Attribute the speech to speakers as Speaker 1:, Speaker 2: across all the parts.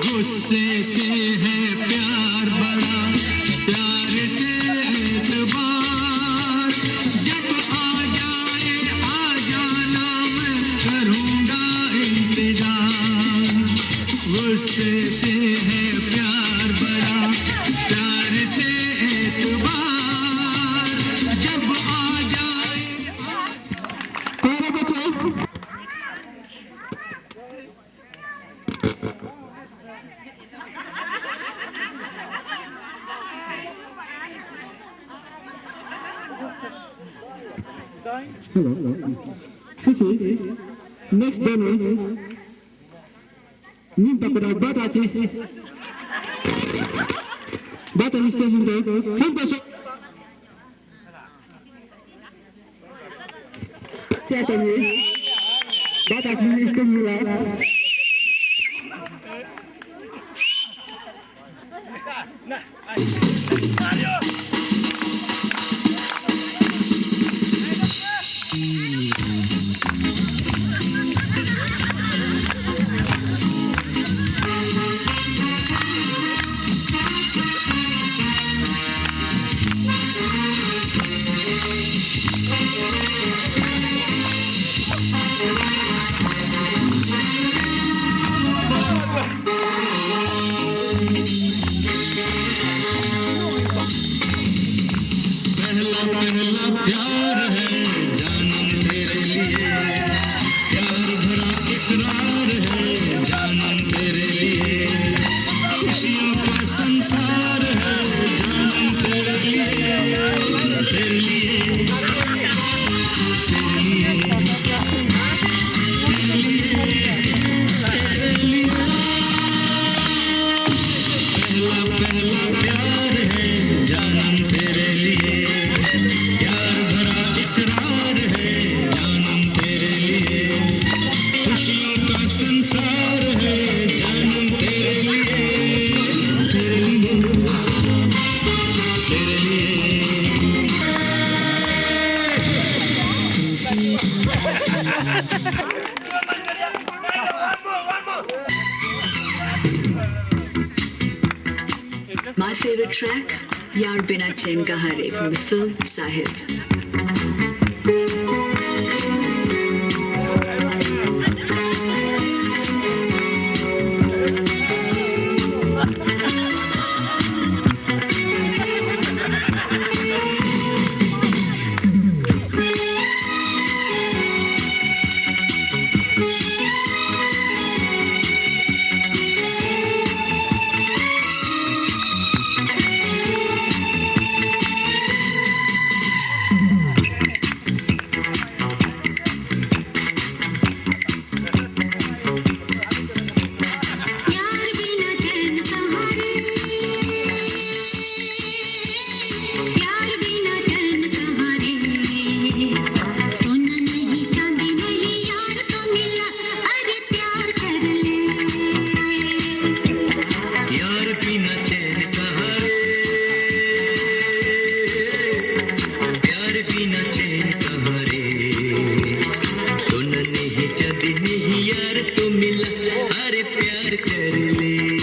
Speaker 1: गुस्से से है प्यार बड़ा, प्यार से एतबार, जब आ जाए आ जाना मैं करूँगा इंतजार। गुस्से से है प्यार बड़ा, प्यार से एतबार, जब आ जाए। तेरे बच्चे Sisi, next demo, nimpa kuda bata ci, bata ni station to, nimpa so. Tiada ni, bata ci ni station lah. पहला प्यार है जानम तेरे लिए, प्यार भरा इकरार है जानम तेरे लिए, खुशियों का संसार है जानम तेरे लिए, तेरे लिए, तेरे लिए, तेरे लिए, पहला पहला प्यार है जानम तेरे लिए, प्यार भरा इकरार है जानम तेरे लिए, खुशियों का संसार है जानम तेरे लिए, तेरे लिए, तेरे लिए।
Speaker 2: My favorite track, Yaar Bina Chain Ka Hare from the film Sahib.
Speaker 1: प्यार कर ले।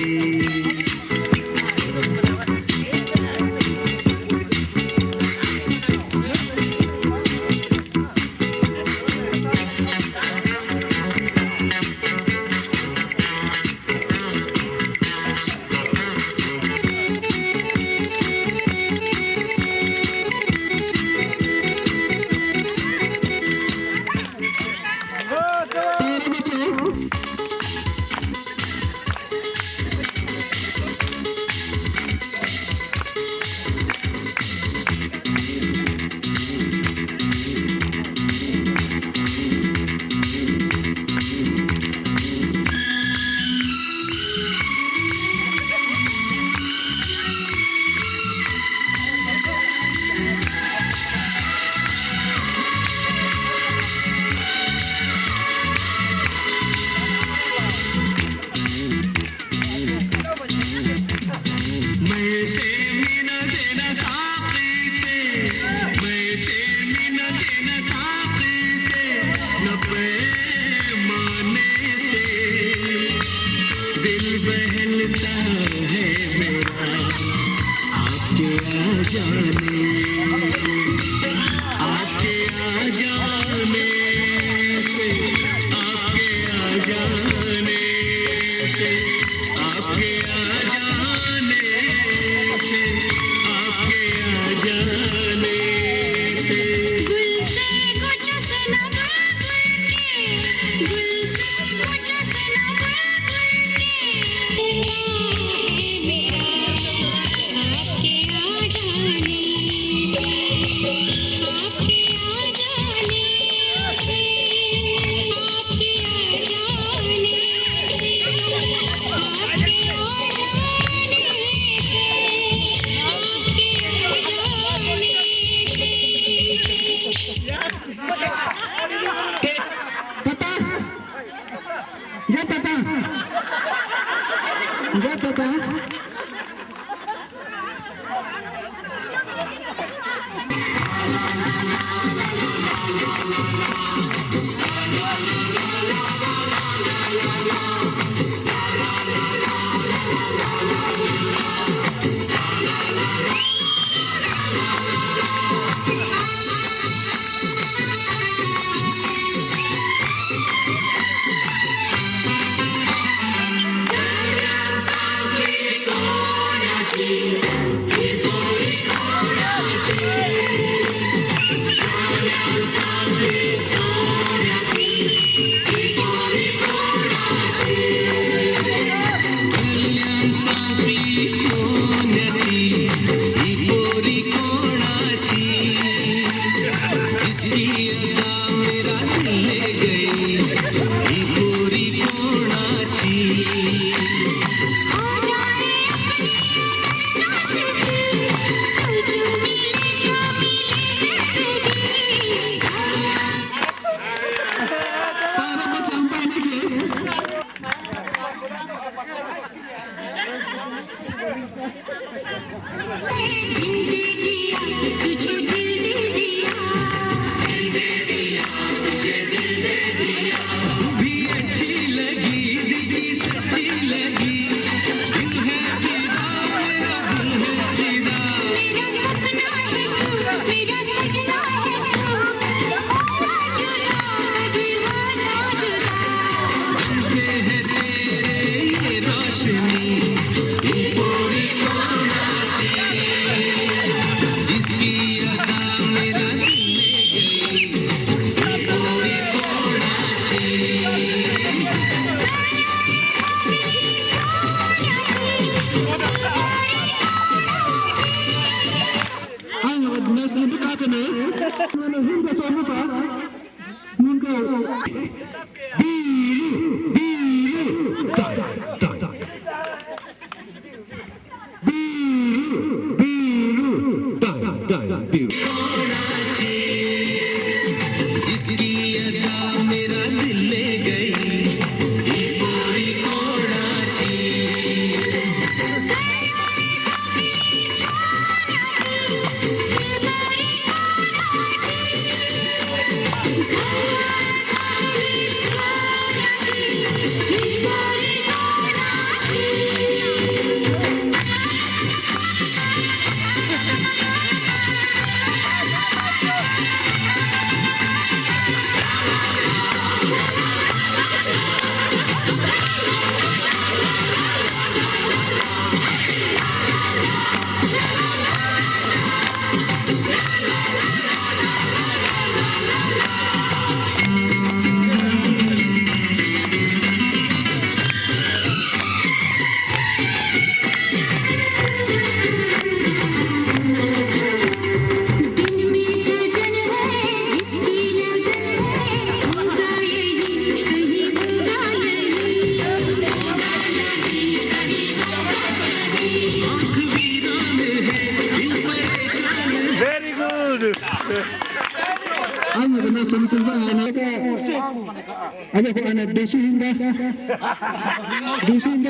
Speaker 3: Ano ko anak desuhinda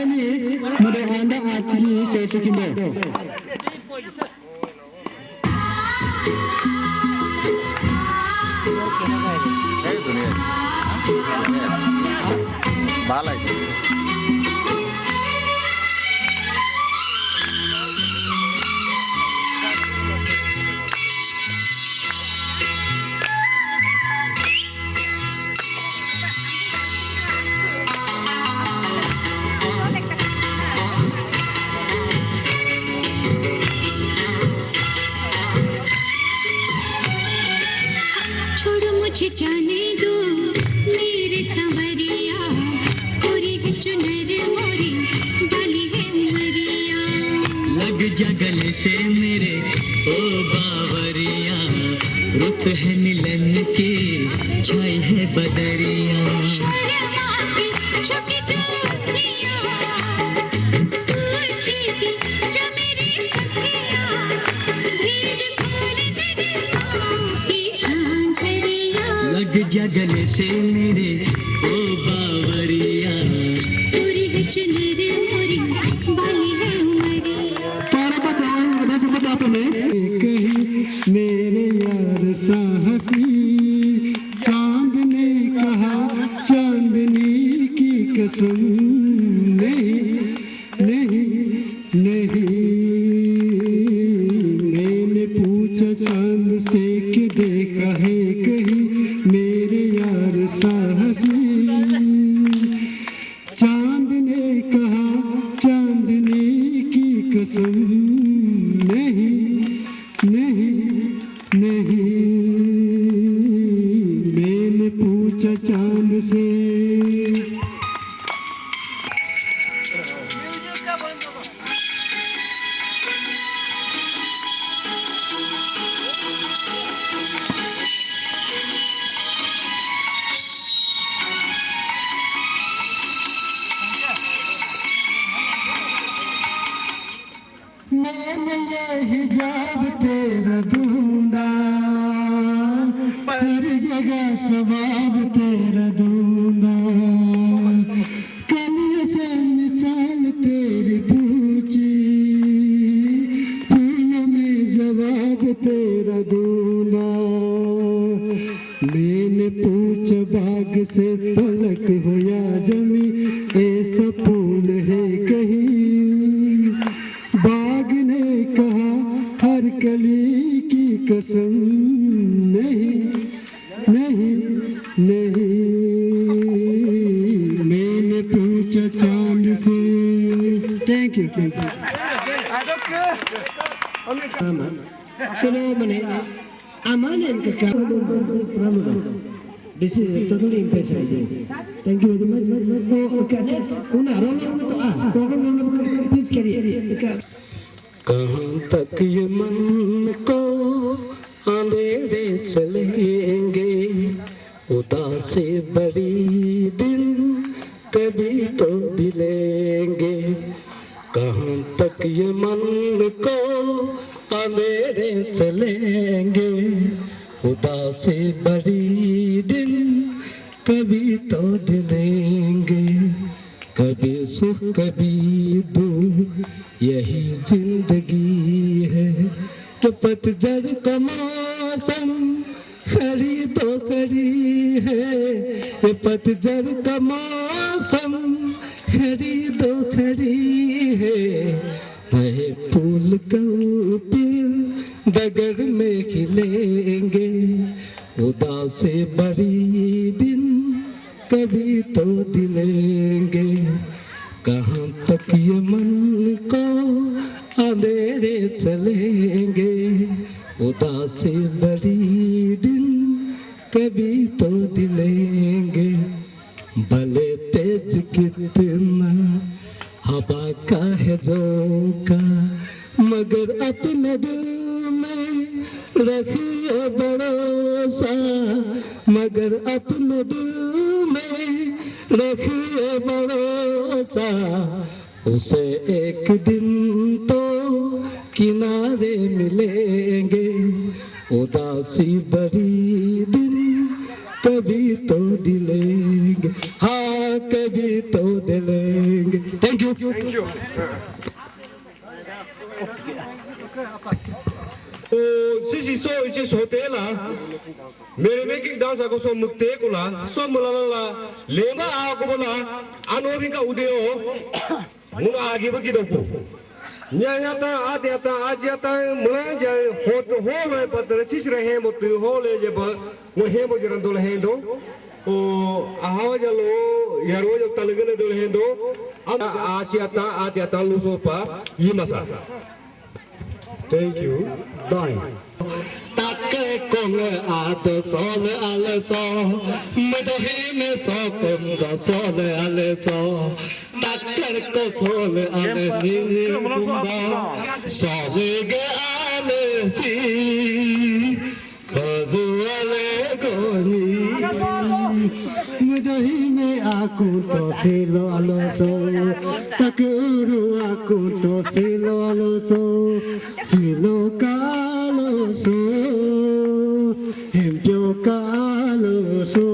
Speaker 3: ni madahanda asli sesukindo.
Speaker 4: Balai.
Speaker 5: छोड़ो मुझे जाने दो मेरे सांवरिया कोरी है चुनर मोरी बाली है उमरिया
Speaker 1: लग जा गले से मेरे ओ बावरिया रुत है मिलन की छाई है बदरिया
Speaker 5: शर्मा के छोटी चूड़ियां पूछी थी जो मेरी सखिया भेद खोल दे की झांझरिया
Speaker 1: लग जा गले से मेरे ओ बावरिया
Speaker 5: कोरी है चुनर मोरी बाली है Umaria
Speaker 3: Para pacaran ada seperti apa nih? कहीं मेरे यार साहसी चांद ने कहा चांदनी की कसम नहीं नहीं नहीं मैंने पूछा चांद से कि देखा है कहीं मेरे यार साहसी चांद ने कहा चांदनी की कसम नहीं नहीं नहीं मैंने पूछा चांद से मैंने ये हिजाब तेरा ढूंढा हर जगह सवाब तेरा ढूंढा कलियों से मिसाल तेरी पूछी फूलों में जवाब तेरा ढूंढा मैंने पूछा बाग से पलक हो या जमी ऐसा फूल है कहीं बाग ने कहा हर कली की कसम नहीं नहीं नहीं मैंने पूछा चांद से थैंक यू चलो मैंने aman and kakak. This is totally impressive. Thank you very much. Oh, okay, next. Una roll to program please carry. कहाँ तक ये मन को अंधेरे चलेंगे उदासी बड़ी दिन कभी तो दिलेंगे कहाँ तक ये मन को अंधेरे चलेंगे उदासी बड़ी दिन कभी तो दिलेंगे कभी सुख कभी दुख यही जिंदगी है तो पतझड़ का मौसम खड़ी तो खड़ी है ये पतझड़ का मौसम खड़ी तो खड़ी है नए फूल कल डगर में खिलेंगे उदासी बड़ी दिन कभी तो दिलेंगे कहाँ तक ये मन को अंधेरे चलेंगे उदासी बड़ी दिन कभी तो दिलेंगे भले तेज कितना हवा का है झोंका मगर अपने दिल में रखिए भरोसा मगर अपने दिल में रखिए भरोसा उसे एक दिन तो किनारे मिलेंगे उदासी बड़ी दिन कभी तो दिलेंगे Thank you.
Speaker 4: Sisi so ichi sote la mere making dance ako so mukte kula so mulala lema ako bola anobi ka udeo muna agi bagi dopo nya ta adyata ajata mula ja ho le padre sis rehe motu ho le je ba mo he mo jiran dol hendo o ahawa jalo yaro jo talgene dol hendo adyata lu so pa yimasa. Thank you. Bye.
Speaker 3: Take con ad sole alle so, me do hime so con da sole alle so. Take con sole alle ni sole ge alle si, sozu alle goni. Me do hime aku to silo alle so, takuru aku to silo alle so, silo kalo so. Hempio caloso,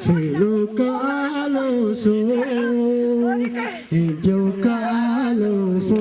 Speaker 3: silo caloso, hempio caloso.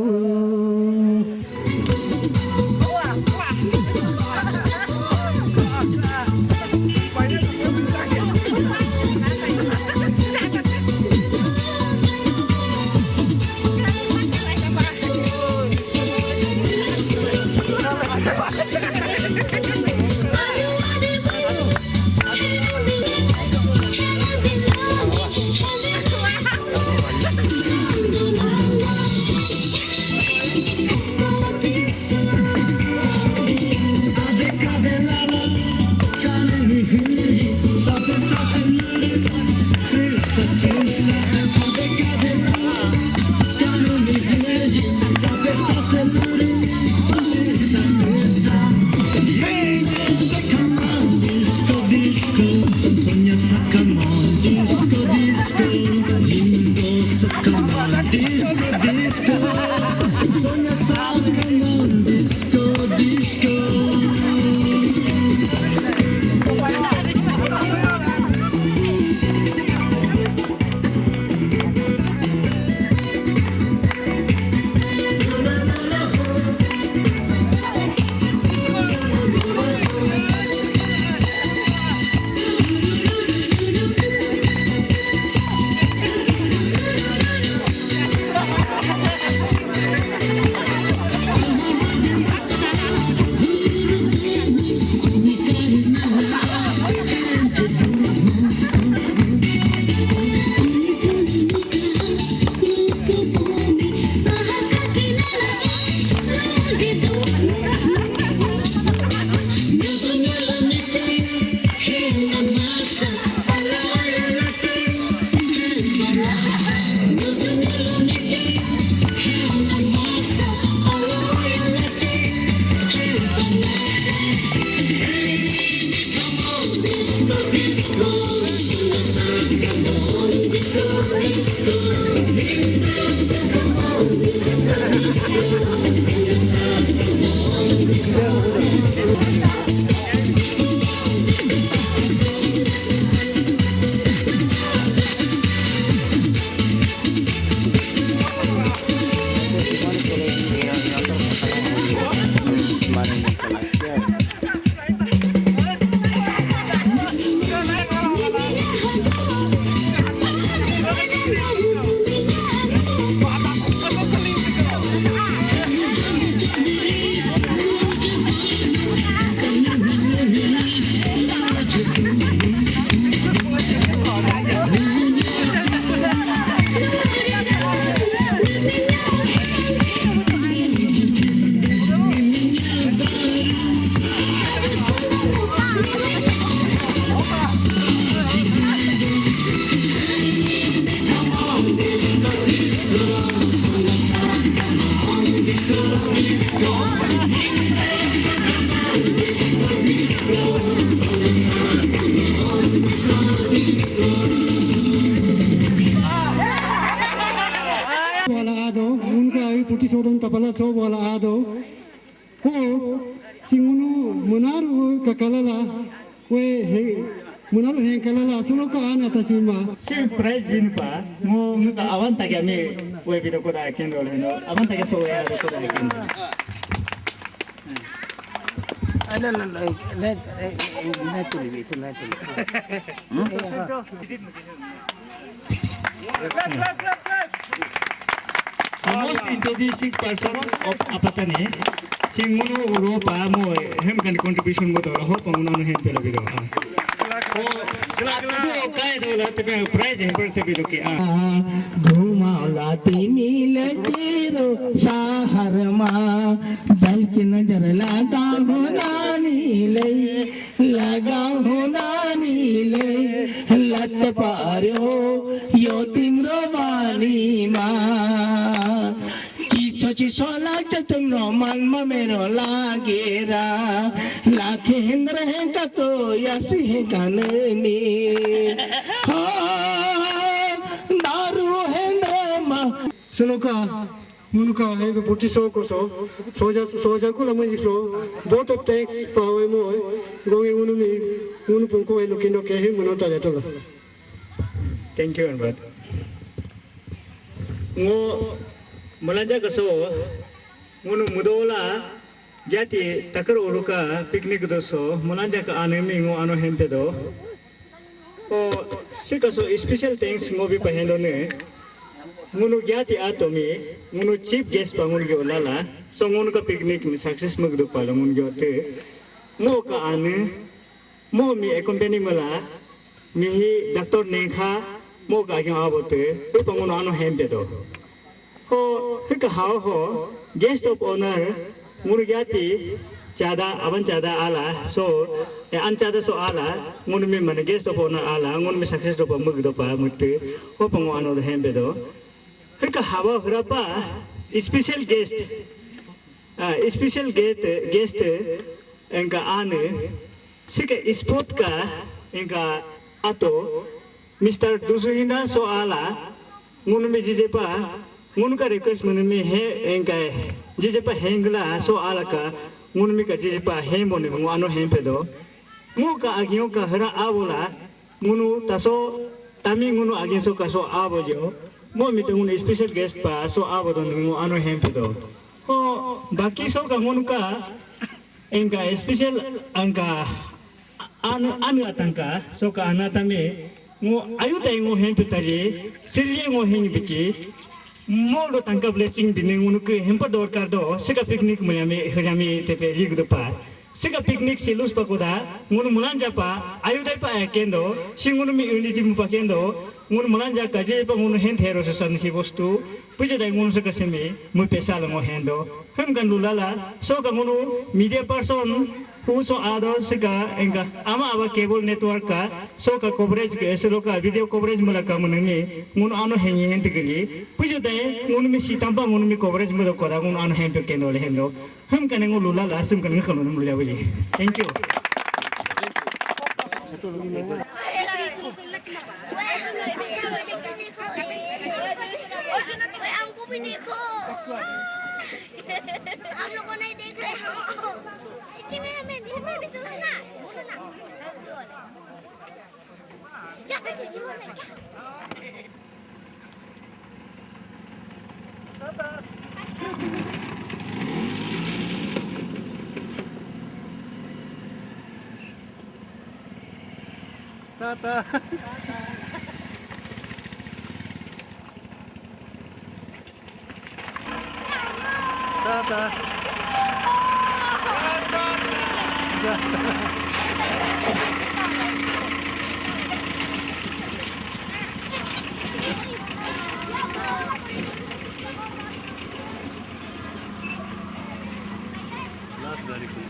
Speaker 3: Muna lo hen kalala sulo ka ana ta sima.
Speaker 6: Si prize bin pa mo muka awan ta kya me we bi ko da ken do le no awan ta kya so ya ko da ken. Most introducing person of Apatani, sing munu Europa mo hem kan contribution mo do ho pamuno no hem pelo bido. Ado kai do la te prize hem per te bido ki a.
Speaker 7: घुमावलाती मिल तेरो साहर माँ जल की नजर लगा हो नानी ले लगा हो नानी ले लत पारो यो तिम्रो बानी माँ चिसो लाग्छ तिम्रो मनमा मेरो लागेर लाखेन्द्र कतो यसी गाने
Speaker 3: Suloka munuka hebe puti so ko soja ko lamu so both of thanks pawe mo gongi unu pungko elo kindo ke he muno ta jato.
Speaker 6: Thank you Anwar. Ngo mulanja kaso munu mudola jati takar uruka picnic doso mulanja ka anemi ngo ano hempe do. O sikaso special thanks ngo bi pahendo ne. Munu jati atomi munu chief guest pangun ge olala so munu ka picnic mi success magdu pala mun ge te mo ka ane mo mi accompany mala mi hi doctor nekha mo ka ge abote pe pangun ano hempe do ho hika how ho guest of honor munu jati chada aban chada ala so an chada so ala munu mi man guest of honor ala munu mi success do pa magdu pa mutte ho pangun ano hempe do Hika hawa hurapa special guest enka ane sika sport ka enka ato Mr. Dusuhina so ala ngunu me jijepa ngunu ka request ngunu me he enka jijepa hengla so ala ka ngunu me ka jijepa he mone ngu ano hempedo ngu ka agyo ka hara abola ngunu taso tami ngunu agyo so ka so abojo mo mi tengo un special guest pa so abo don mo ano hempe do o baki so ka ngonu ka enka special angka anu atangka so ka anatame mo ayu tai mo hempe tari sirye mo hen bichi mo lo tangka blessing bine ngonu ke hempa dor kar do sika picnic mo yame tepe rig do pa sika picnic silus pa koda ngonu mulanja pa ayu dai pa kendo singunu mi unity mo pa kendo ngun mulanja kaje pa ngun hen thero sa san si bostu puje dai ngun sa kasemi mu pesa lango hendo hem kan lulala so ka ngunu media person who so ado sika enga ama aba cable network ka so ka coverage ke eselo ka video coverage mala ka munangi ngun ano hen hen tigli puje dai ngun mi sitampa ngun mi coverage mo do kora ngun ano hen pe kendo le hendo hem kan ngun lulala sim kan kan mu ja boli thank you
Speaker 5: हमको भी देखो हम लोग को नहीं देख रहे हमें भी चलो ना बोलो ना क्या बैठे जीवन में क्या
Speaker 8: Tata. Tata. Last very cool.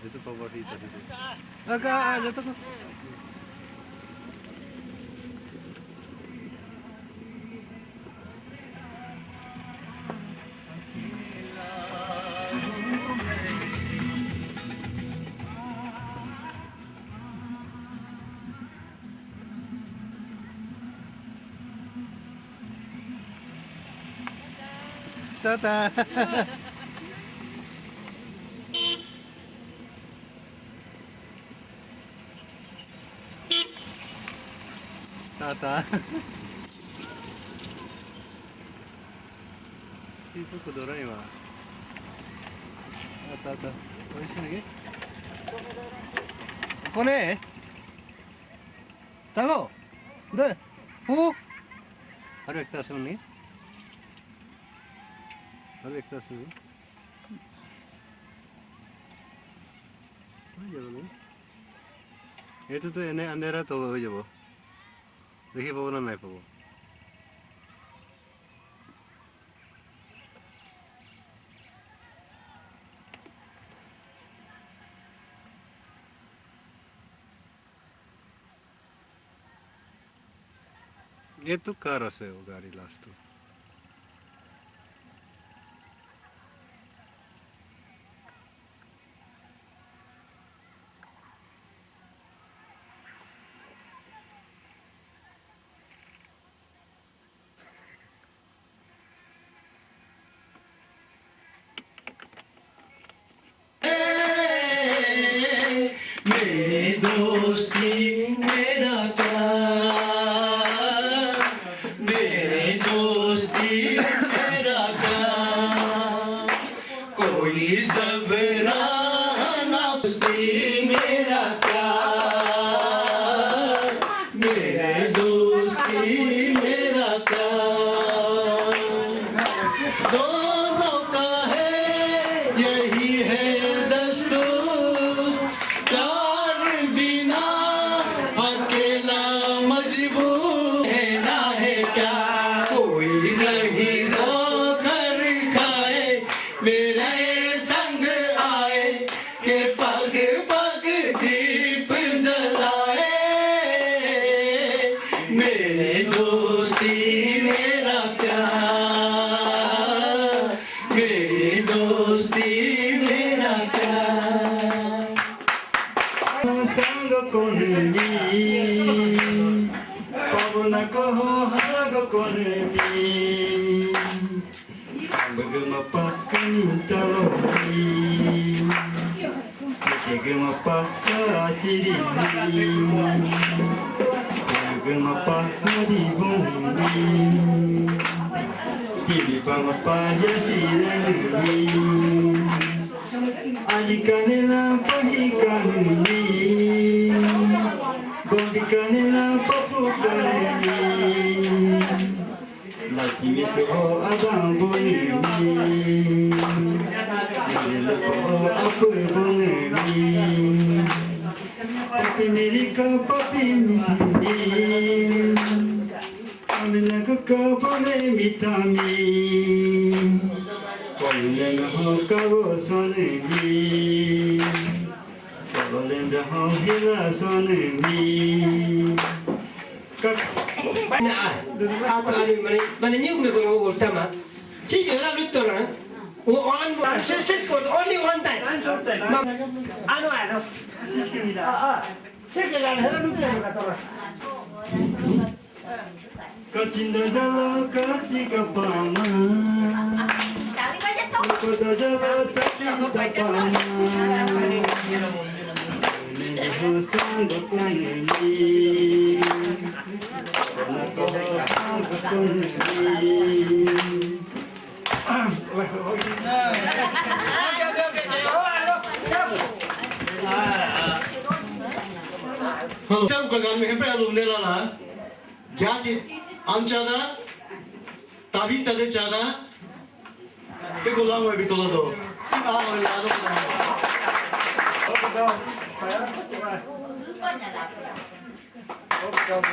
Speaker 8: Itu poverty tadi. Agak jatuh kok. Tata. Tata. Itu kudorai wa. Tata. Oishii ne? Kone? Tago. De. Oh. Haru ekta asu ne? Haru ekta asu ne? हो जाबो ने ये तो एने अंधेरा तो हो जाबो देखि पाबो ना नहीं पाबो ये तो कार আছে वो गाड़ी लास्ट तो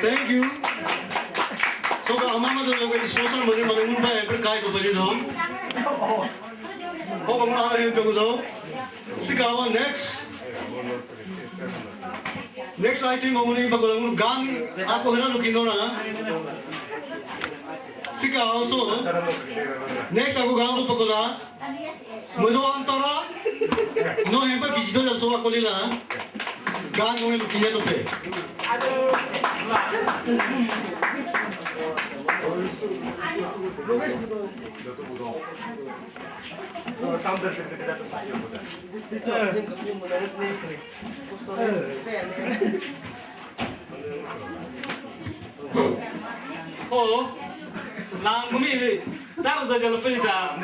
Speaker 8: Thank you. So ka amama to logo sponsor mari magungun pa ever kai ko pali do. O bang na hem ko do. Sikawa next Next item mauning bagulang gang ako hena lukino na. Sika also. Next ako gang ko pagula. Mudo antara. No hempa bijido jab soba kolila. Gang ko lukino to pe.
Speaker 3: Oh, nang bumi tahu saja lebih dah.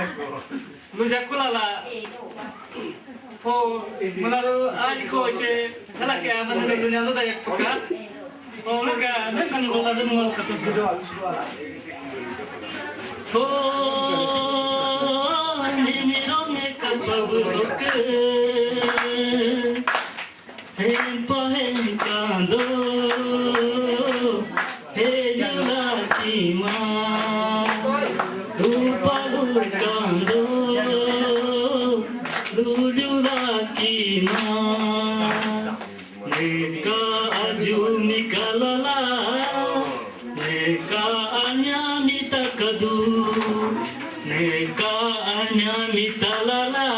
Speaker 3: Lu jakula lah. Oh, menaruh aiko je. Kalau kayak mana dunia tu dah yak puka. Oh, mereka dengan bola dan bola katus gitu. Oh, ini rongnya kapabuk. Tempo hengkando. Hejulakima. Lupa lukando. Lululakima. Neka ajumi kalala. Neka anyami takadu. Neka anyami talala.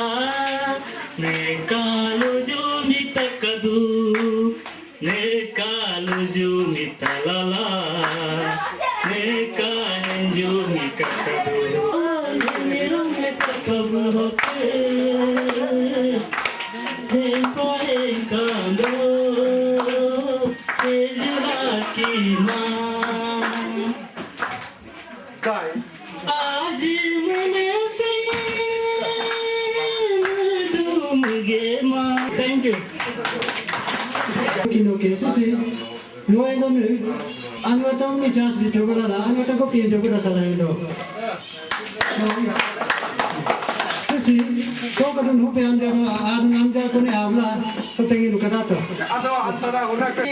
Speaker 3: Neka lujumi takadu. Neka lujumi talala. Neka enjumi takadu. Merong neka kabuhoke. Tempo engkando. Hejulakima. आज मैंने से दूंगे माँ thank you
Speaker 9: Kino ke susi nuai no nu anga tong ni jas bi thogala la anga ta ko pin thogala sa la do susi ko ka nu pe anja no ad nam ja ko ne avla to tengi nu kada to ado antara hona ka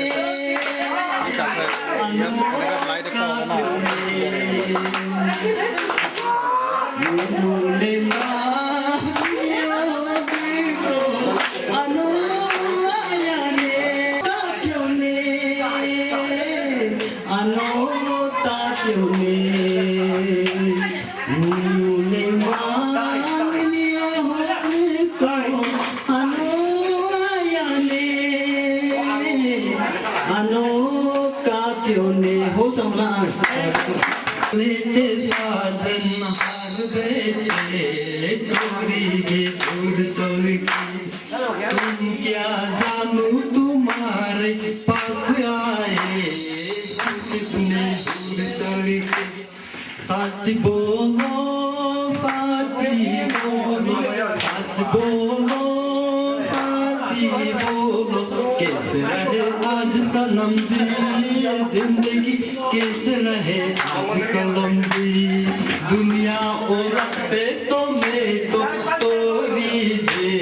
Speaker 9: लेते साधन हर बेटे चोरी के दूध चोर की तुम क्या जानू तुम्हारे पास आए कितने दूध चोर की सच बोलो साची बोलो सच बोलो साची बोलो कैसे रहे आज सनम जी जिंदगी कैसे रहे आज कलम जी दुनिया औरत पे तो मैं तो तोरी दे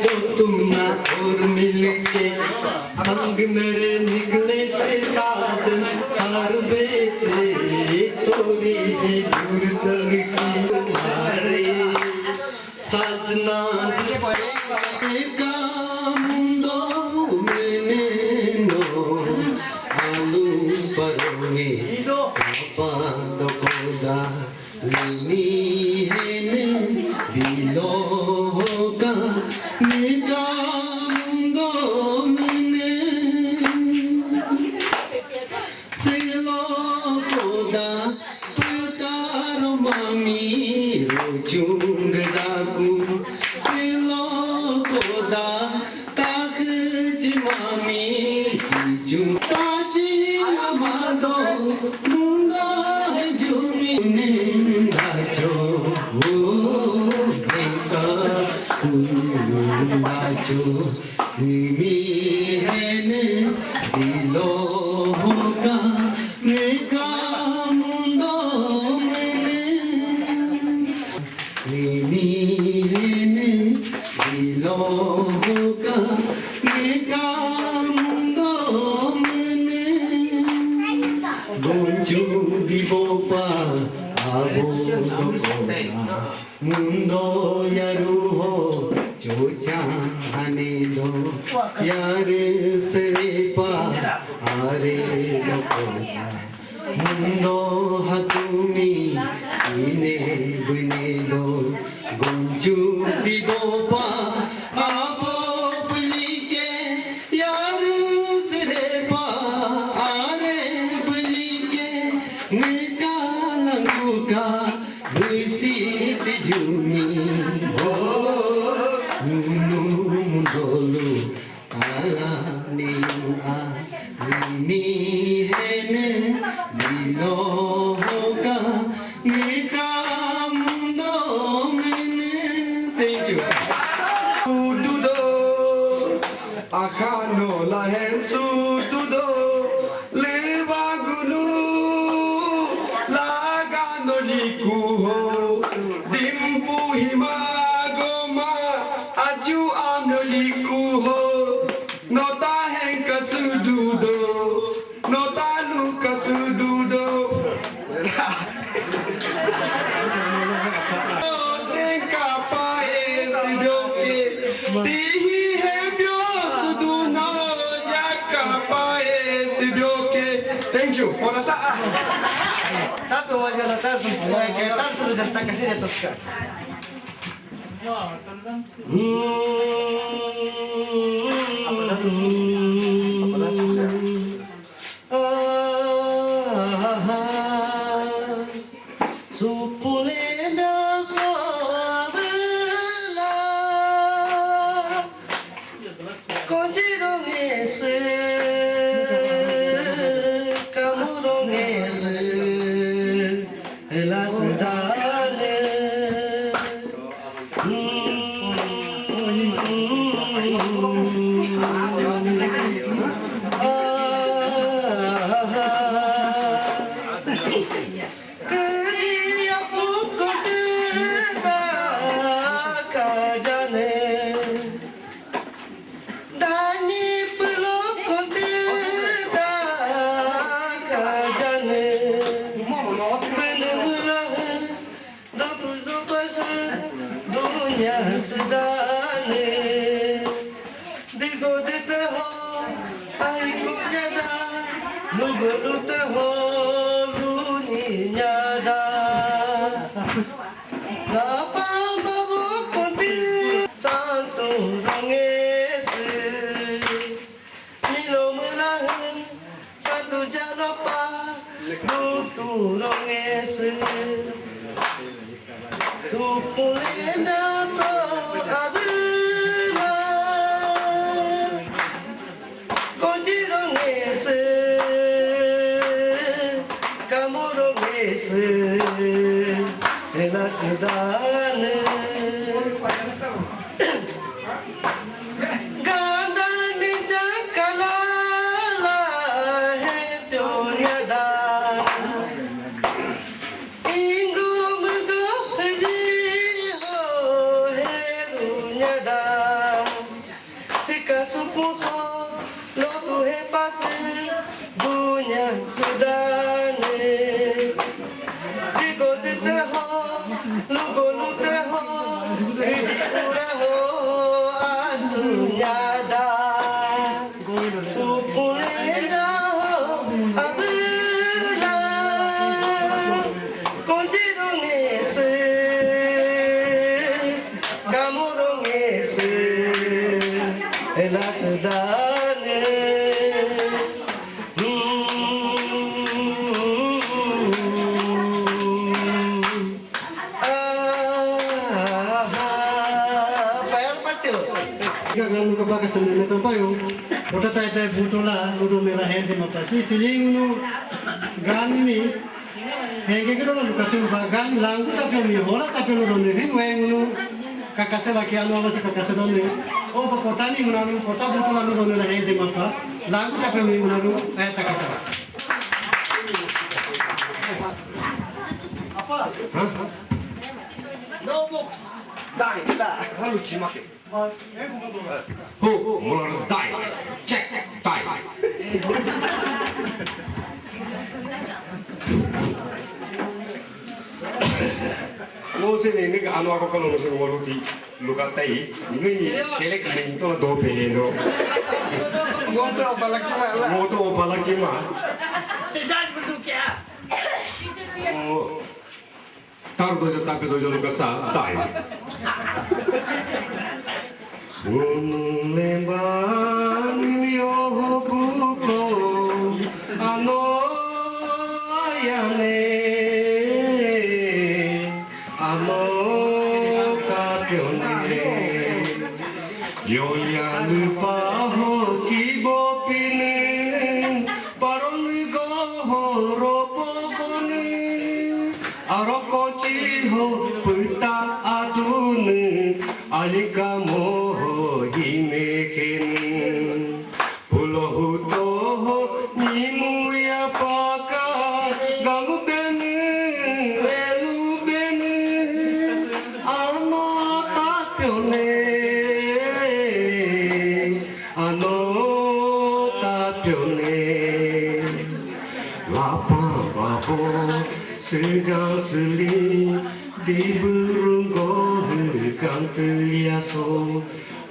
Speaker 9: जो तुम ना और मिलके संग मेरे निकले से साजन हर बेटे तोरी है दूर चल की तुम्हारे साजना का मुंडो मैंने नो आलू परोगे पांडो कोदा लिनी है ने दिलो होगा मेरा मुंडो मैंने सिलो कोदा पुकारो मामी रोचुंग दाकू सिलो कोदा ताक जिमामी जीजू ताजी नमादो मुंडो है जुमी निंदाचो ओ देखा निंदाचो निमी है ने दिलो होगा मेका मुंडो मैंने निमी है ने दिलो होगा मेका मुंडो मैंने gonju di bopa abo mundo yaruho chocha hane do yar se pa
Speaker 3: আরে লোকনা মুন্ডো হাতুমি ইনে বুইনেলো গঞ্জু দিবপা আবো বুলিকে ইয়ারু সিরে পা আরে বুলিকে নিকা লঙ্কুকা বুইসি সিজুনি ও নুনু মুন্ডোলু ala niwa ni hene biloga nikamundo mene. Thank you.
Speaker 4: Sududo akano lahen sududo levagulu lagano likuho dimpu himagoma aju amnolikuho nota henka sududo nota luka sududo tenka pae sidoke tihi hembyo suduno yaka pae sidoke. Thank you. Ora sa
Speaker 9: Tapi wajar tak kita sudah datang ke sini terus kan.
Speaker 3: Supulena soabela konjirong ese kamurong ese elas dale
Speaker 4: anu ako kalau masuk waluti luka tai, ini selek minto do pelo. Mau tu apa lagi mah? Tar dojo tapi dojo lu kesal, tai. Unlembang mio buko ano ayane ano kapione yo ya lupa ho kibo pine parol go ho ropo kone aroko chi ho puta adune alika mo himekeni pulo huto ho nimu ya paka galu bene elu bene ano tapione ano tapione lapa lapo segal seli di burung gohekang teriaso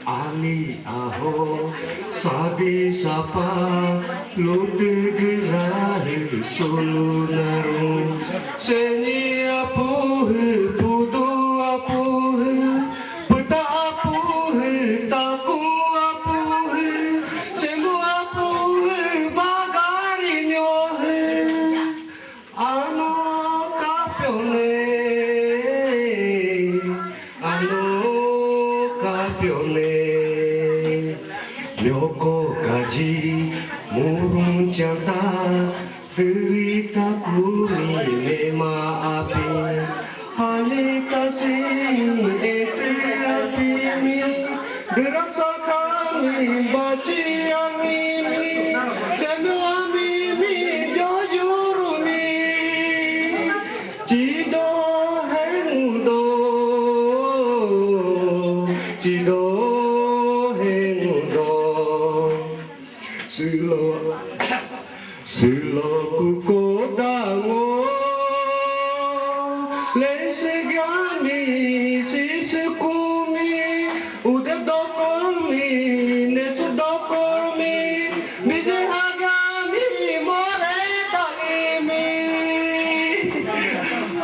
Speaker 4: Ali aho sadi sapa lute gerah solo naru seni apuh pudu apuh peta apuh taku apuh sembu apuh bagari nyohe ano kapione ano kapione Yoko gaji murung janta cerita kuni mema api hale kasih ete api mi derasa kami baci ami cemu ami mi jujur mi cido hendo cido Silo kuko dango lesegami sisukumi ude dokormi nesu dokormi bize hagami more dagimi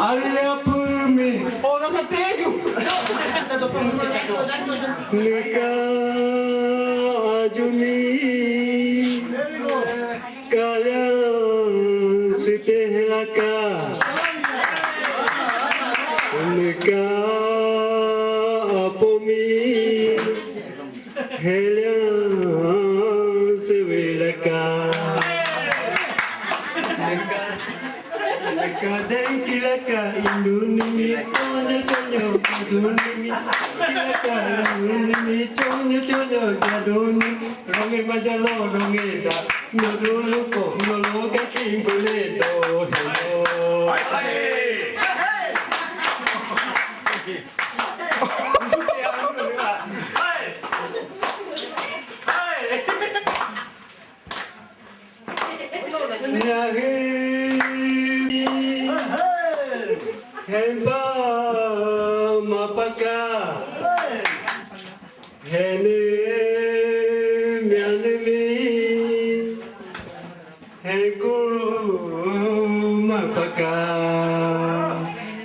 Speaker 4: aliyapumi ora kategu nika ajuni kalian sitehaka nika apomi helian sevelaka nika dengkilaka indunimi tonyo tonyo indunimi kilaka indunimi tonyo tonyo gaduni ronge majalo ronge da Nodulu ko nolo kaki bule do hello Hemba mapaka hene mianemi mapaka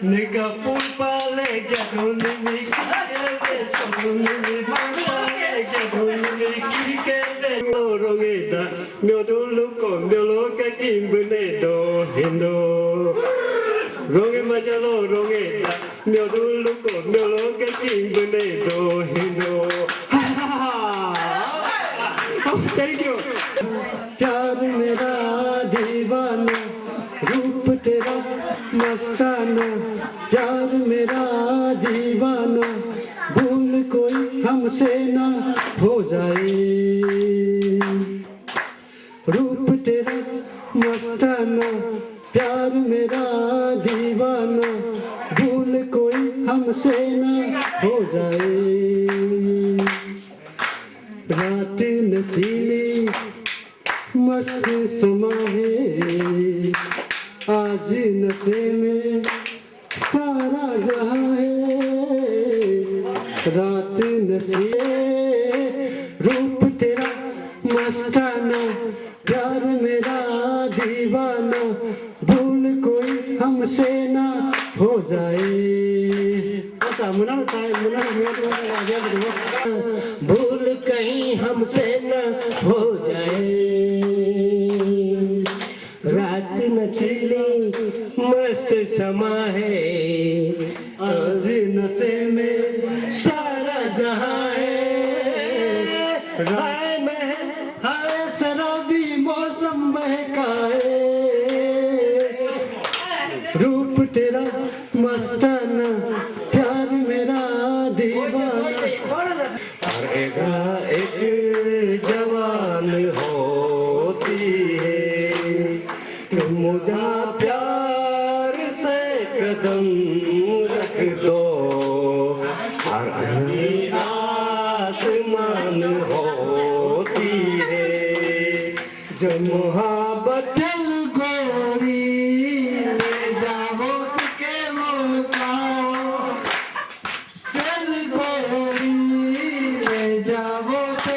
Speaker 4: nika pulpa lega doni mikirebe soni pulpa lega doni mikirebe lorongeda myodulu ko myolo kakimbune do hendo ronge majalo rongeda myodulu ko myolo kakimbune do hendo thank you प्यार मेरा दीवाना रूप तेरा मस्ताना प्यार मेरा दीवाना भूल कोई हमसे ना हो जाए रूप तेरा मस्ताना प्यार मेरा दीवाना भूल कोई हमसे ना हो जाए रात नसीली मस्त समा है आज नशे में सारा जहां है रात नशे रूप तेरा मस्ता
Speaker 9: दीवाना भूल कोई हमसे ना हो जाए ऐसा मुना
Speaker 7: भूल कहीं हमसे न हो जाए रात नचली मस्त समा है
Speaker 9: आज नशे में
Speaker 7: सारा जहां है
Speaker 9: हाय मैं हाय शराबी मौसम बहकाए रूप तेरा मस्ताना प्यार मेरा दीवाना एक जवान होती है तुम मुझे प्यार से कदम रख दो हर आसमान होती है जो मोहब्बत गोरी ले जाओ के मुल्काओ चल गोरी ले जाओ के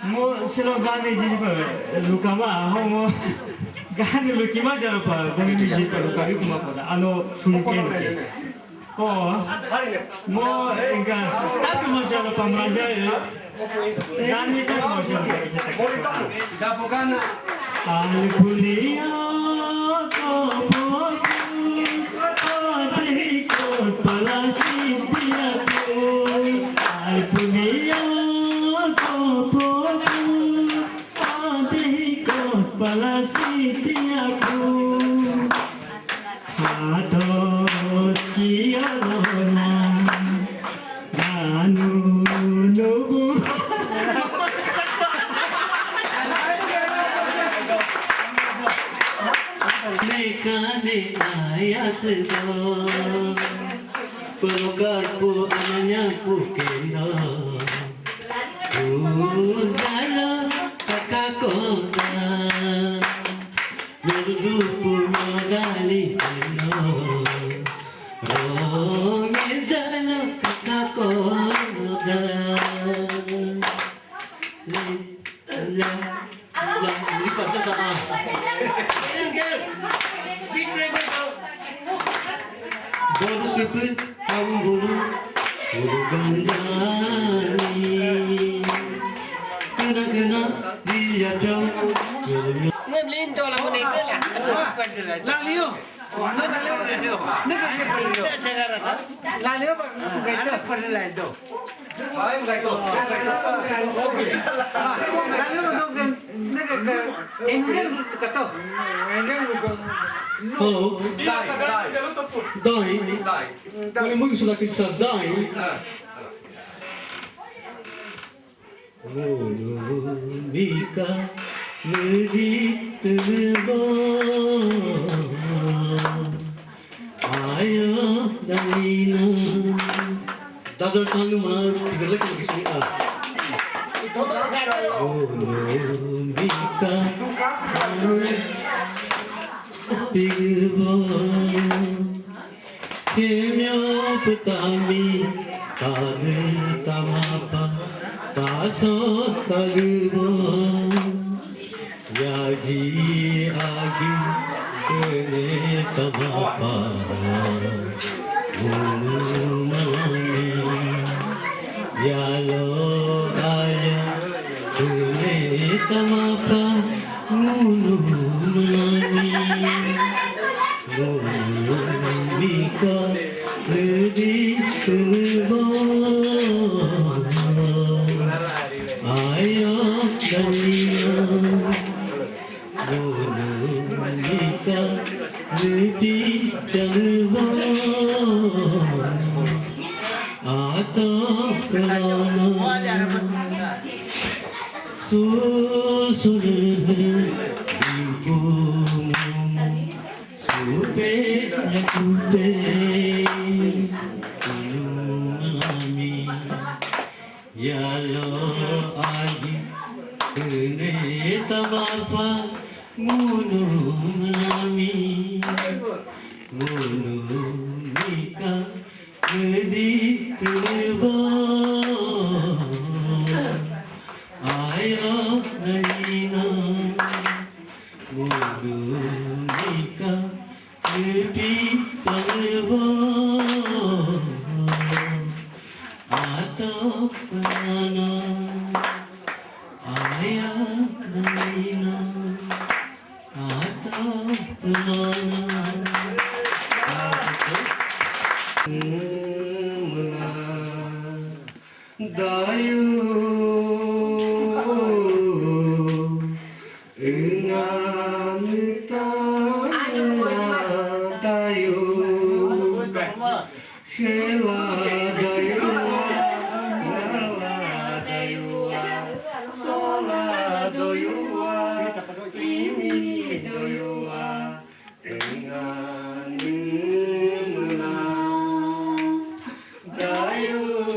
Speaker 6: Mo silo gani jiba luka ma mo gani luki ma jaro pa gani jiba luka yu kuma pada sunken ke ko mo enga tak mo jaro pa manja gani tak mo jaro al puliya ko adhi ko palasi diya ko al puliya Palasitia hato kiya na ganu logu
Speaker 7: nekane ayas do pelukar pu ananya pukenda uzala kakakota Merdupu magali peno Oh mezana kakakoda La Ini pasal sama Baru sepet ambulu Bulu gandani Kena dia jauh Ngâm lên đó là một nền nữa là
Speaker 8: Lang liu. Nó lang liu cái được. Nó cái liu. Lang liu cái được phần lại được. Phải cái được. Lang liu nó cái nó cái engine cái to.
Speaker 3: Halo, Dai. Kali mo sudah kisah Dai. Mika Mediterbo Ayo Dalina Dadar tangan mana tiga lagi sini Mika Mediterbo Kemya petami Tade tamapa Tasot tagbo Yaji agi kene tamapa Unumani Yalo aya kene tamapa Unumani Unumika ledi kenebo Ayo dalina Bisa lebih jauh atau kerana susulah ibumu supaya mengalami ya lo agi kene tamapa Munu nami Munu nika Meri Kurba Aya Naina Mudunika Lepi Palva Atau Prana Aya Naina Atau Prana Dayu Ingamita Dayu Shela Dayu Nala Dayu Sola Dayu Timi Dayu Ingamita Dayu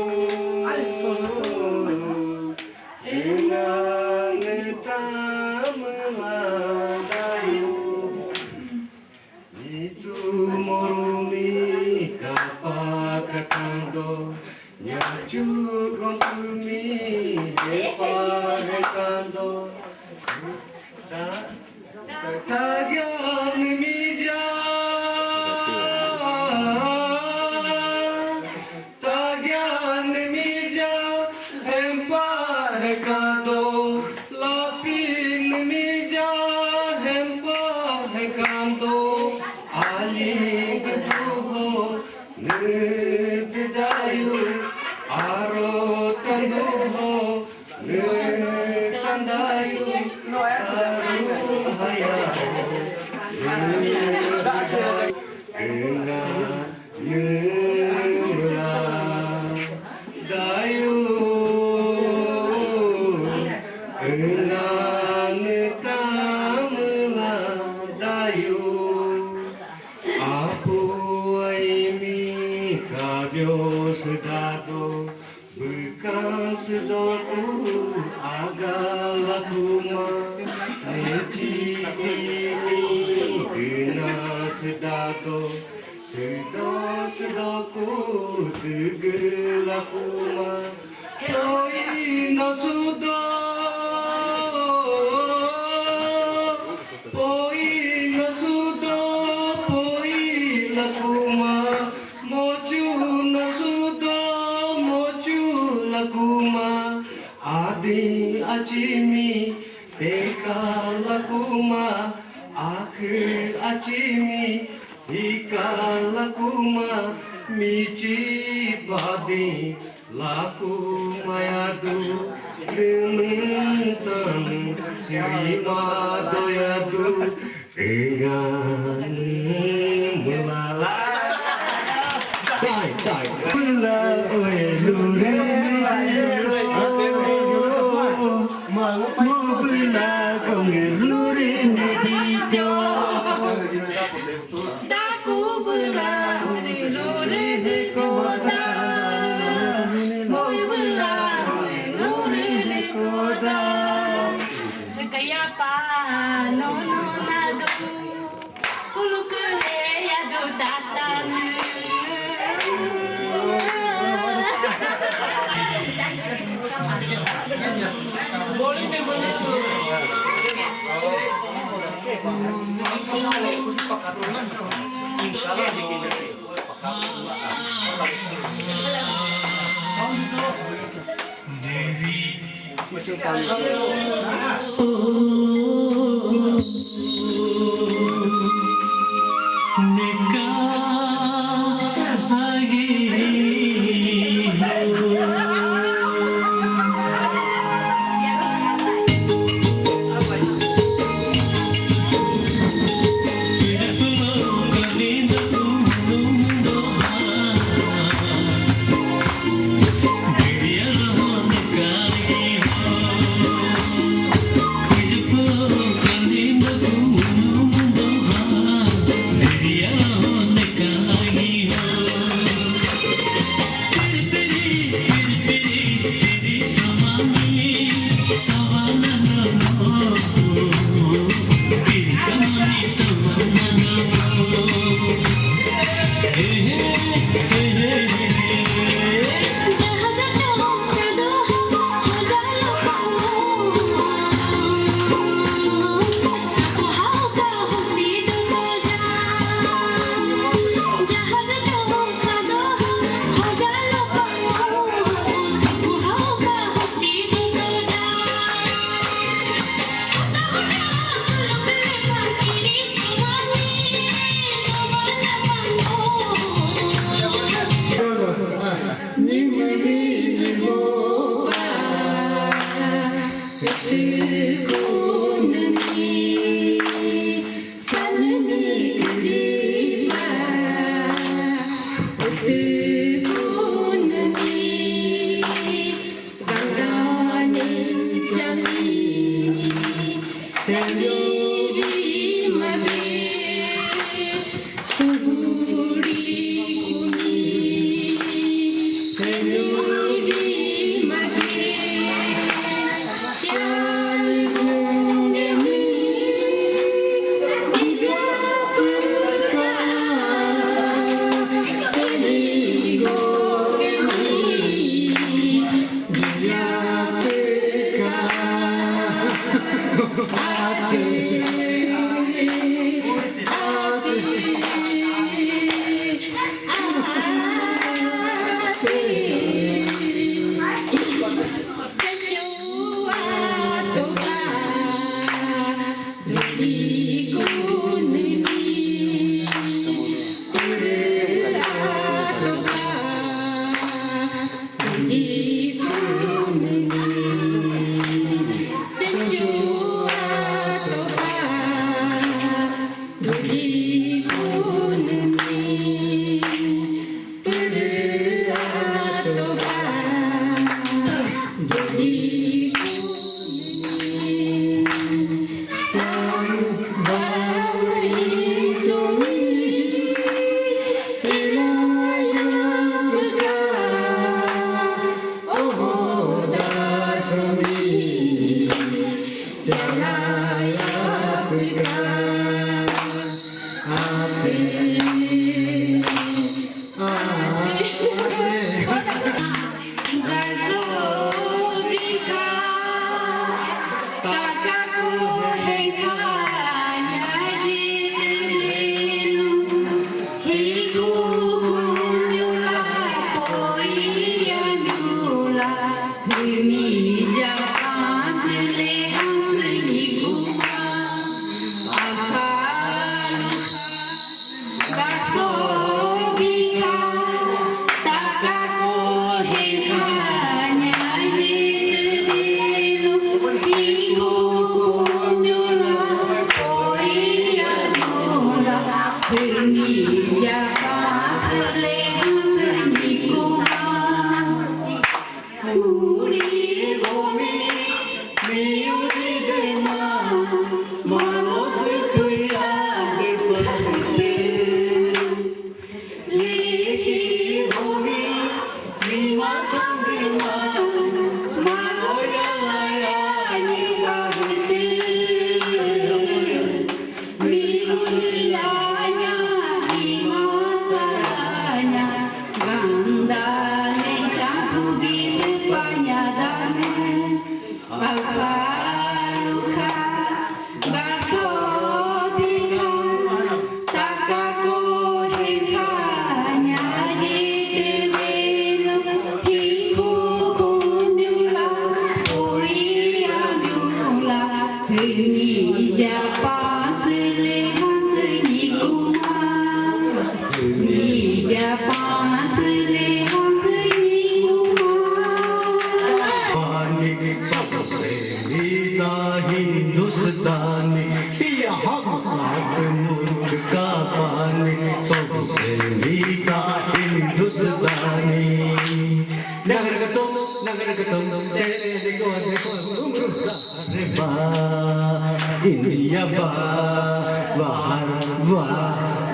Speaker 3: India बाहर वाह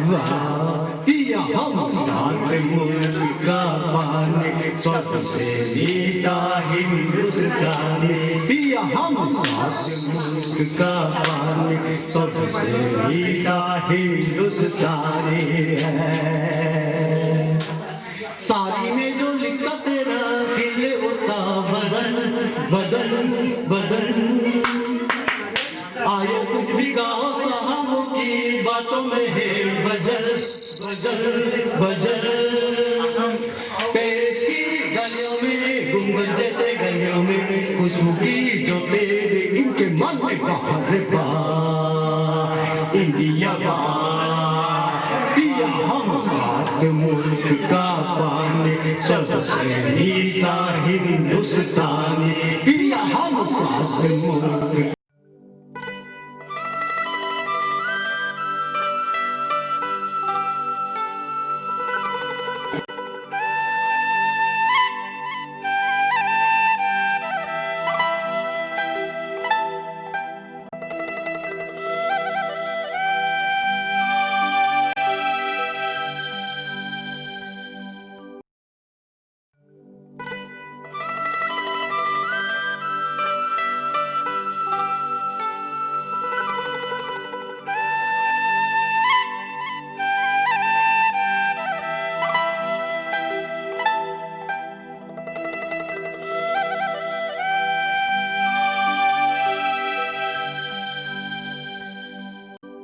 Speaker 3: वाह या हम साथ मुल्क का पानी सबसे मीठा हिंदुस्तानी या हम साथ मुल्क का पानी सबसे मीठा हिंदुस्तानी है। साड़ी में जो लिखा तेरा खिले होता बदन बदन बदन आयो कुछ भी कहो साहबों की बातों में है बजल बजल बजल पेरिस की गलियों में गुंबद जैसे गलियों में खुशबू की जो तेरे इनके मन में बाहर बा इंडिया बा पिया हम साथ मुल्क का पानी सबसे मीठा हिंदुस्तानी पिया हम साथ Demora